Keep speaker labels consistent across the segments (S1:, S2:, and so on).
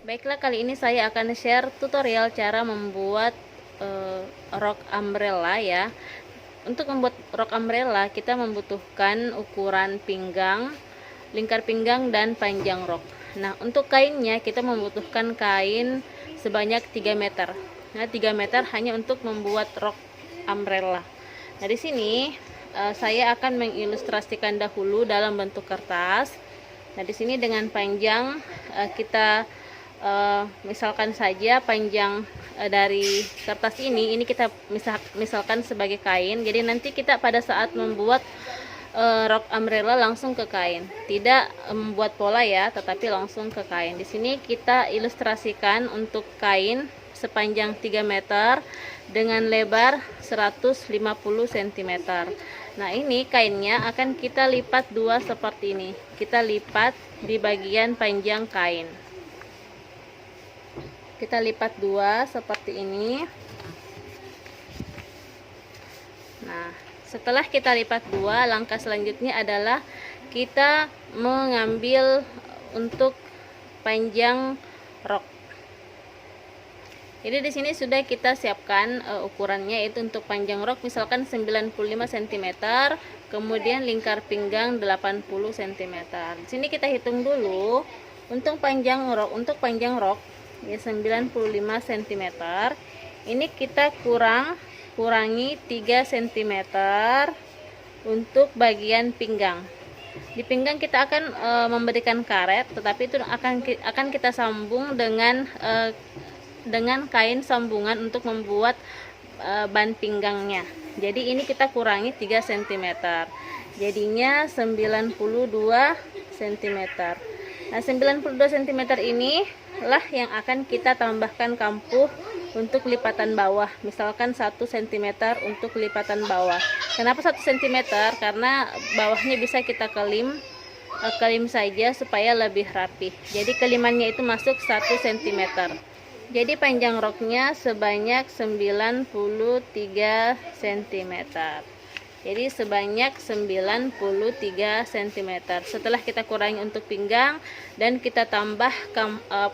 S1: Baiklah, kali ini saya akan share tutorial cara membuat rok umbrella ya. Untuk membuat rok umbrella kita membutuhkan ukuran pinggang, lingkar pinggang, dan panjang rok. Nah, untuk kainnya kita membutuhkan kain sebanyak 3 meter. Nah, 3 meter hanya untuk membuat rok umbrella. Nah, di sini saya akan mengilustrasikan dahulu dalam bentuk kertas. Nah, di sini dengan panjang kita misalkan saja panjang dari kertas ini kita misalkan sebagai kain. Jadi nanti kita pada saat membuat rok umbrella langsung ke kain, tidak membuat pola ya, tetapi langsung ke kain. Di sini kita ilustrasikan untuk kain sepanjang 3 meter dengan lebar 150 cm. Nah, ini kainnya akan kita lipat dua seperti ini. Kita lipat di bagian panjang kain. Kita lipat dua seperti ini. Nah, setelah kita lipat dua, langkah selanjutnya adalah kita mengambil untuk panjang rok. Jadi di sini sudah kita siapkan ukurannya, yaitu untuk panjang rok misalkan 95 cm, kemudian lingkar pinggang 80 cm. Di sini kita hitung dulu untuk panjang rok ya 95 cm. Ini kita kurangi 3 cm untuk bagian pinggang. Di pinggang kita akan memberikan karet, tetapi itu akan kita sambung dengan kain sambungan untuk membuat ban pinggangnya. Jadi ini kita kurangi 3 cm. Jadinya 92 cm. Nah, 92 cm ini lah yang akan kita tambahkan kampuh untuk lipatan bawah, misalkan 1 cm untuk lipatan bawah. Kenapa 1 cm? Karena bawahnya bisa kita kelim saja supaya lebih rapi. Jadi kelimannya itu masuk 1 cm. Jadi panjang roknya sebanyak 93 cm. Jadi sebanyak 93 cm. Setelah kita kurangi untuk pinggang dan kita tambah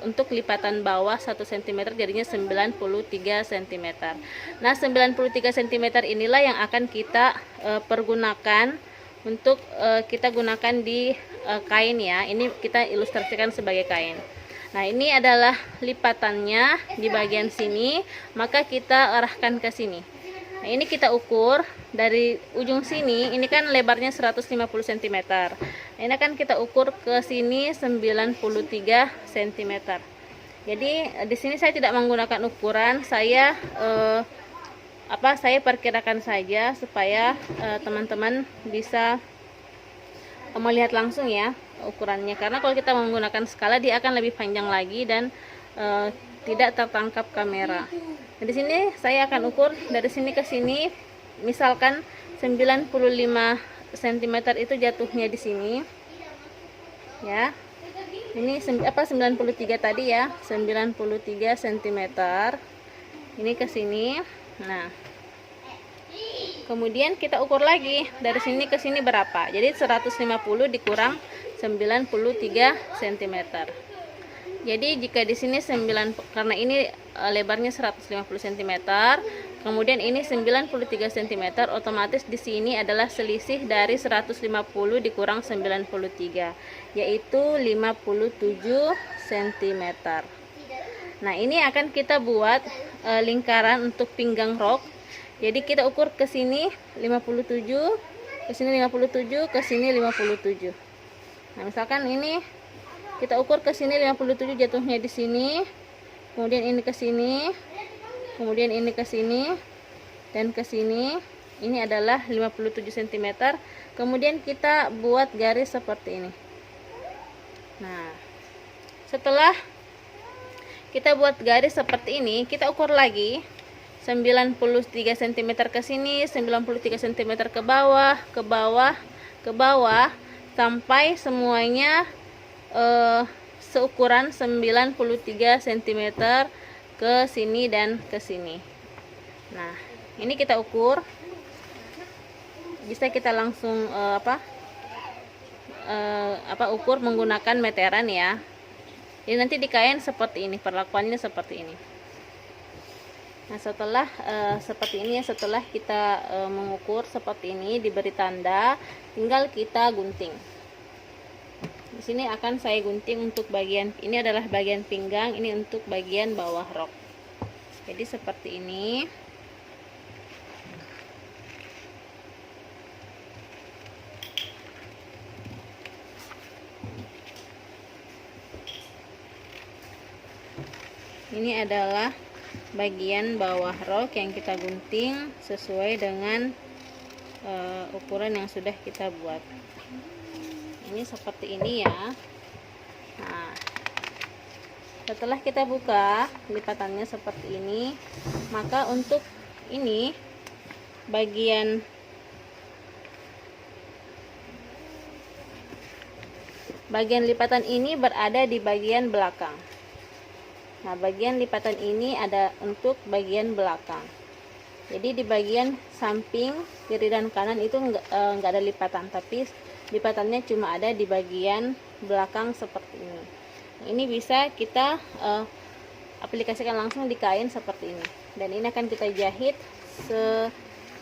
S1: untuk lipatan bawah 1 cm, jadinya 93 cm. Nah, 93 cm inilah yang akan kita pergunakan untuk kita gunakan di kain ya. Ini kita ilustrasikan sebagai kain. Nah, ini adalah lipatannya di bagian sini, maka kita arahkan ke sini. Nah, ini kita ukur dari ujung sini, ini kan lebarnya 150 cm. Nah, ini akan kita ukur ke sini 93 cm. Jadi di sini saya tidak menggunakan ukuran, saya perkirakan saja supaya teman-teman bisa melihat langsung ya ukurannya, karena kalau kita menggunakan skala dia akan lebih panjang lagi dan tidak tertangkap kamera. Nah, di sini saya akan ukur dari sini ke sini, misalkan 95 cm itu jatuhnya di sini ya. Ini 93 tadi ya, 93 cm. Ini ke sini. Nah, kemudian kita ukur lagi dari sini ke sini berapa. Jadi 150 dikurang 93 cm. Jadi jika di sini karena ini lebarnya 150 cm, kemudian ini 93 cm, otomatis di sini adalah selisih dari 150 dikurang 93, yaitu 57 cm. Nah, ini akan kita buat lingkaran untuk pinggang rok. Jadi kita ukur ke sini 57, ke sini 57, ke sini 57. Nah, misalkan ini kita ukur ke sini 57, jatuhnya di sini. Kemudian ini ke sini. Kemudian ini ke sini dan ke sini. Ini adalah 57 cm. Kemudian kita buat garis seperti ini. Nah, setelah kita buat garis seperti ini, kita ukur lagi 93 cm ke sini, 93 cm ke bawah, ke bawah, ke bawah, sampai semuanya seukuran 93 cm ke sini dan ke sini. Nah, ini kita ukur. Bisa kita langsung ukur menggunakan meteran ya. Jadi nanti di kain seperti ini, perlakuannya seperti ini. Nah, setelah seperti ini ya, setelah kita mengukur seperti ini, diberi tanda, tinggal kita gunting. Di sini akan saya gunting untuk bagian ini adalah bagian pinggang, ini untuk bagian bawah rok. Jadi seperti ini. Ini adalah bagian bawah rok yang kita gunting sesuai dengan ukuran yang sudah kita buat. Ini seperti ini ya. Nah, setelah kita buka lipatannya seperti ini, maka untuk ini bagian lipatan ini berada di bagian belakang. Nah, bagian lipatan ini ada untuk bagian belakang. Jadi di bagian samping kiri dan kanan itu enggak ada lipatan, tapi lipatannya cuma ada di bagian belakang seperti ini. Nah, ini bisa kita aplikasikan langsung di kain seperti ini. Dan ini akan kita jahit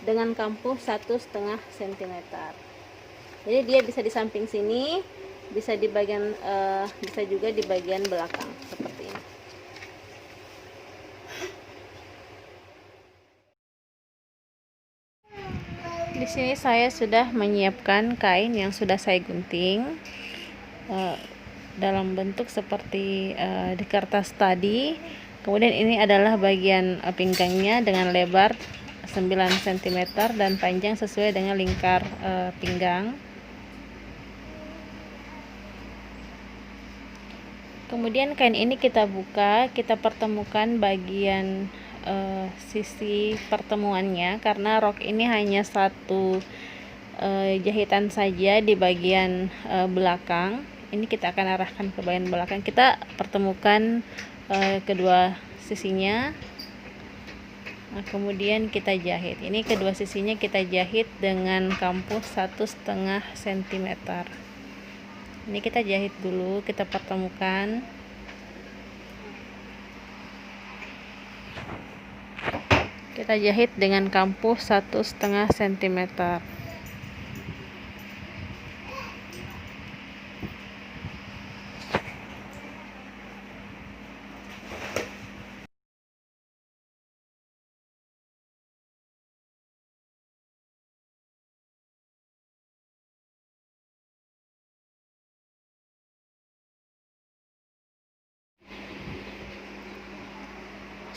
S1: dengan kampuh 1,5 cm. Jadi dia bisa di samping sini, bisa di bagian bisa juga di bagian belakang seperti ini. Di sini saya sudah menyiapkan kain yang sudah saya gunting dalam bentuk seperti di kertas tadi. Kemudian ini adalah bagian pinggangnya dengan lebar 9 cm dan panjang sesuai dengan lingkar pinggang. Kemudian kain ini kita buka, kita pertemukan bagian sisi pertemuannya, karena rok ini hanya satu jahitan saja di bagian belakang. Ini kita akan arahkan ke bagian belakang, kita pertemukan kedua sisinya. Nah, kemudian kita jahit. Ini kedua sisinya kita jahit dengan kampuh 1,5 cm. Ini kita jahit dulu, kita pertemukan. Kita jahit dengan kampuh 1,5 cm.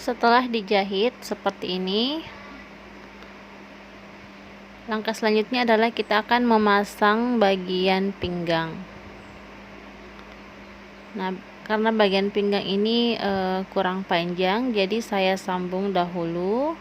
S1: Setelah dijahit seperti ini, langkah selanjutnya adalah kita akan memasang bagian pinggang. Nah, karena bagian pinggang ini kurang panjang, jadi saya sambung dahulu.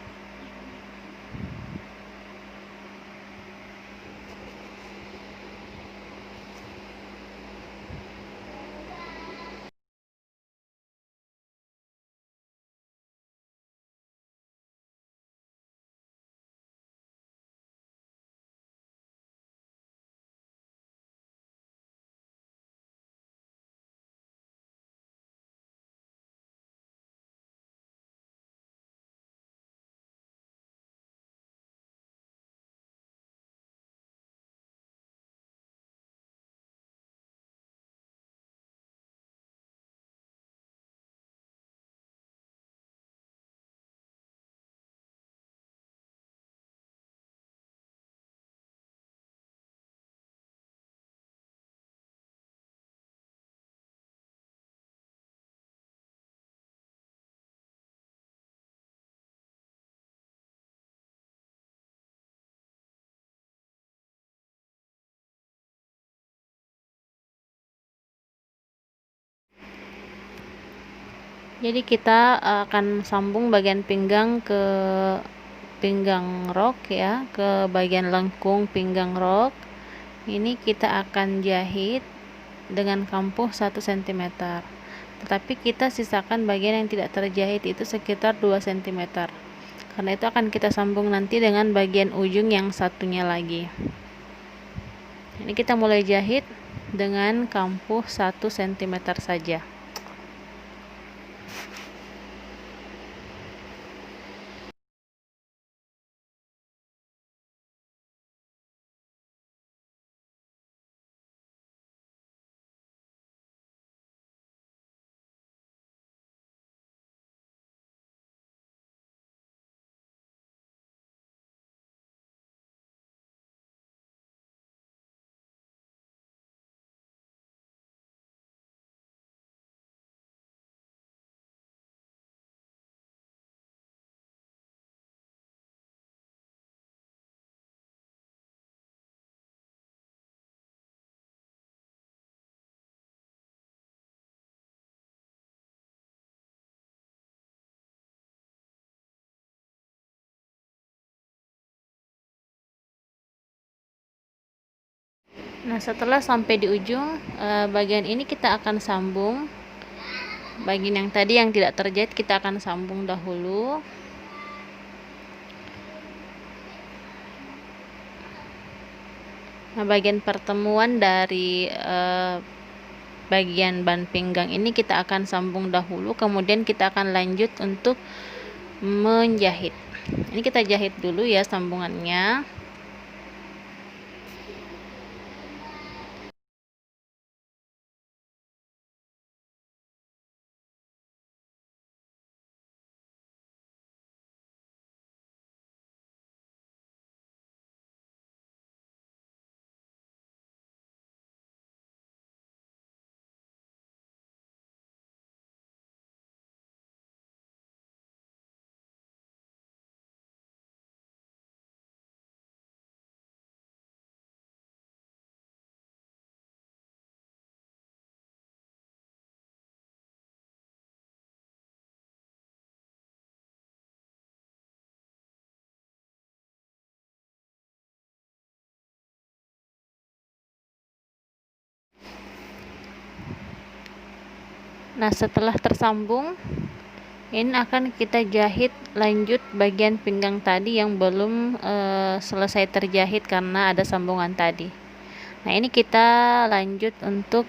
S1: Jadi kita akan sambung bagian pinggang ke pinggang rok ya, ke bagian lengkung pinggang rok. Ini kita akan jahit dengan kampuh 1 cm. Tetapi kita sisakan bagian yang tidak terjahit, itu sekitar 2 cm. Karena itu akan kita sambung nanti dengan bagian ujung yang satunya lagi. Ini kita mulai jahit dengan kampuh 1 cm saja. Nah, setelah sampai di ujung bagian ini kita akan sambung. Bagian yang tadi yang tidak terjahit kita akan sambung dahulu. Nah, bagian pertemuan dari bagian ban pinggang ini kita akan sambung dahulu, kemudian kita akan lanjut untuk menjahit. Ini kita jahit dulu ya sambungannya. Nah, setelah tersambung, ini akan kita jahit lanjut bagian pinggang tadi yang belum selesai terjahit karena ada sambungan tadi. Nah, ini kita lanjut untuk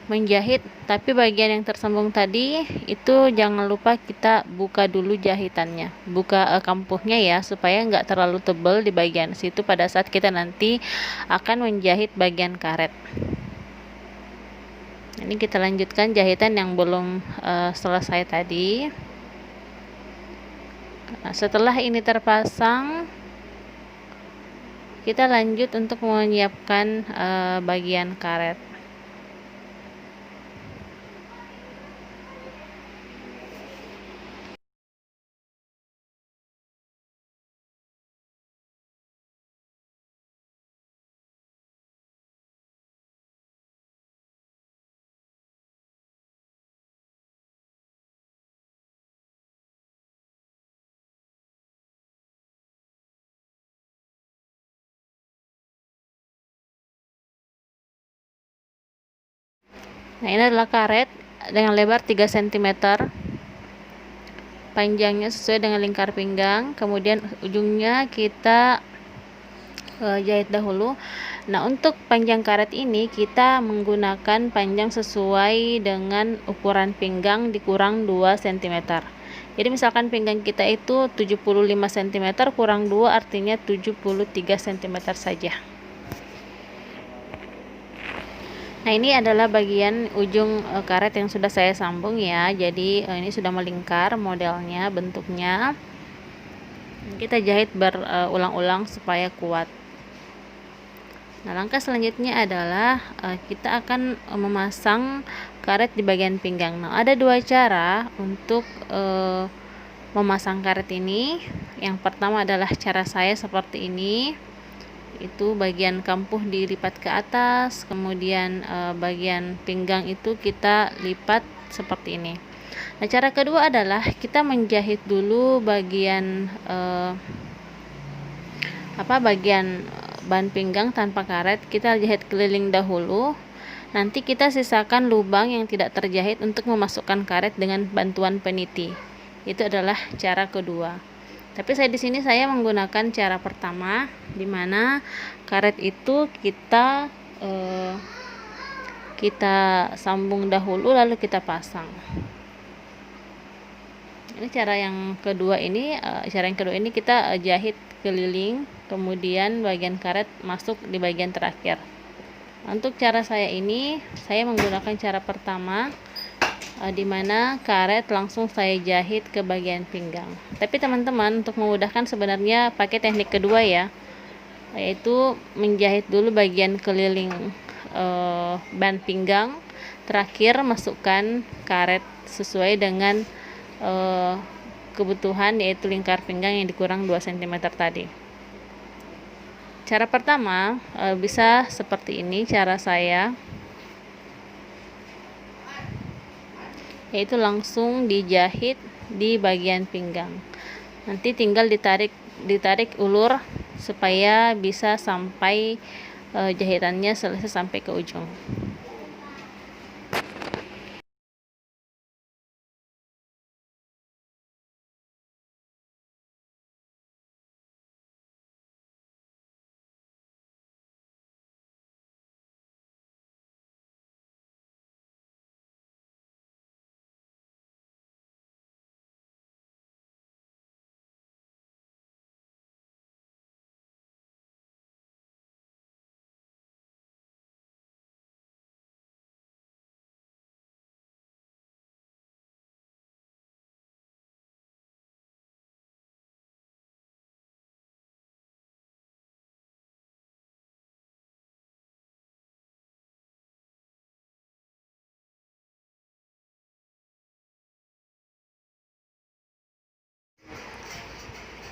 S1: menjahit, tapi bagian yang tersambung tadi itu jangan lupa kita buka dulu jahitannya, buka kampuhnya ya, supaya nggak terlalu tebal di bagian situ pada saat kita nanti akan menjahit bagian karet. Ini kita lanjutkan jahitan yang belum selesai tadi. Nah, setelah ini terpasang, kita lanjut untuk menyiapkan bagian karet. Nah, ini adalah karet dengan lebar 3 cm, panjangnya sesuai dengan lingkar pinggang, kemudian ujungnya kita jahit dahulu. Nah, untuk panjang karet ini kita menggunakan panjang sesuai dengan ukuran pinggang dikurang 2 cm. Jadi misalkan pinggang kita itu 75 cm kurang 2 artinya 73 cm saja. Nah, ini adalah bagian ujung karet yang sudah saya sambung ya. Jadi ini sudah melingkar modelnya, bentuknya. Kita jahit berulang-ulang supaya kuat. Nah, langkah selanjutnya adalah kita akan memasang karet di bagian pinggang. Nah, ada dua cara untuk memasang karet ini. Yang pertama adalah cara saya seperti ini. Itu bagian kampuh dilipat ke atas, kemudian bagian pinggang itu kita lipat seperti ini. Nah, cara kedua adalah kita menjahit dulu bagian bagian ban pinggang tanpa karet, kita jahit keliling dahulu. Nanti kita sisakan lubang yang tidak terjahit untuk memasukkan karet dengan bantuan peniti. Itu adalah cara kedua. Tapi di sini saya menggunakan cara pertama, di mana karet itu kita sambung dahulu lalu kita pasang. Ini cara yang kedua ini, kita jahit keliling, kemudian bagian karet masuk di bagian terakhir. Untuk cara saya ini, saya menggunakan cara pertama, di mana karet langsung saya jahit ke bagian pinggang. Tapi teman-teman, untuk memudahkan sebenarnya pakai teknik kedua ya, yaitu menjahit dulu bagian keliling ban pinggang, terakhir masukkan karet sesuai dengan kebutuhan, yaitu lingkar pinggang yang dikurang 2 cm tadi. Cara pertama bisa seperti ini cara saya, yaitu langsung dijahit di bagian pinggang. Nanti tinggal ditarik ulur supaya bisa sampai jahitannya selesai sampai ke ujung.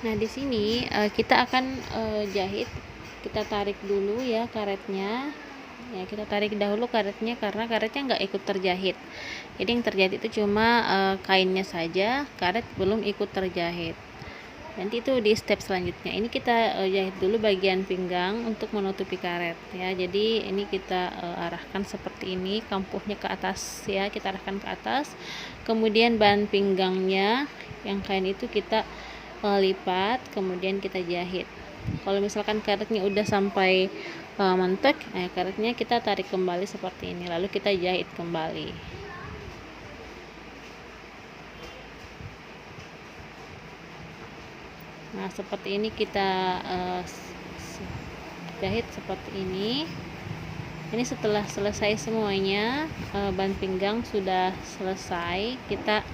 S1: Nah, di sini kita akan jahit. Kita tarik dulu ya karetnya. Ya, kita tarik dahulu karetnya karena karetnya nggak ikut terjahit. Jadi yang terjahit itu cuma kainnya saja, karet belum ikut terjahit. Nanti itu di step selanjutnya. Ini kita jahit dulu bagian pinggang untuk menutupi karet ya. Jadi ini kita arahkan seperti ini, kampuhnya ke atas ya, kita arahkan ke atas. Kemudian bahan pinggangnya yang kain itu kita lipat, kemudian kita jahit. Kalau misalkan karetnya udah sampai mentok, karetnya kita tarik kembali seperti ini, lalu kita jahit kembali. Nah, seperti ini kita jahit seperti ini. Ini setelah selesai semuanya, ban pinggang sudah selesai, kita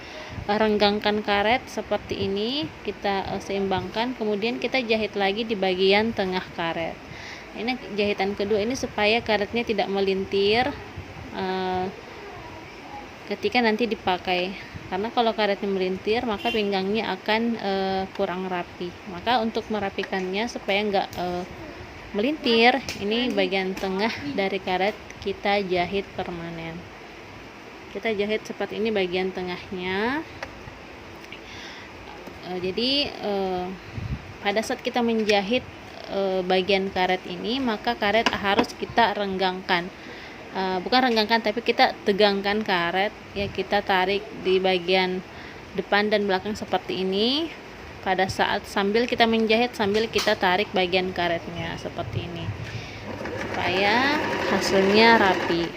S1: renggangkan karet seperti ini, kita seimbangkan, kemudian kita jahit lagi di bagian tengah karet. Ini jahitan kedua ini supaya karetnya tidak melintir ketika nanti dipakai, karena kalau karetnya melintir maka pinggangnya akan kurang rapi. Maka untuk merapikannya supaya enggak melintir, ini bagian tengah dari karet kita jahit permanen. Kita jahit seperti ini bagian tengahnya. Jadi pada saat kita menjahit bagian karet ini, maka karet harus kita renggangkan. Bukan renggangkan, tapi kita tegangkan karet ya, kita tarik di bagian depan dan belakang seperti ini. Pada saat sambil kita menjahit, sambil kita tarik bagian karetnya seperti ini supaya hasilnya rapi.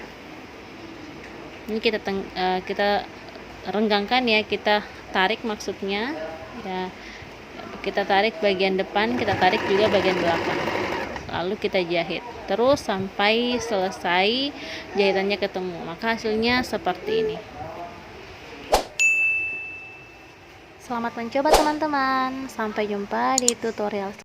S1: Ini kita renggangkan ya, kita tarik maksudnya ya, kita tarik bagian depan, kita tarik juga bagian belakang, lalu kita jahit terus sampai selesai jahitannya ketemu, maka hasilnya seperti ini. Selamat mencoba teman-teman, sampai jumpa di tutorial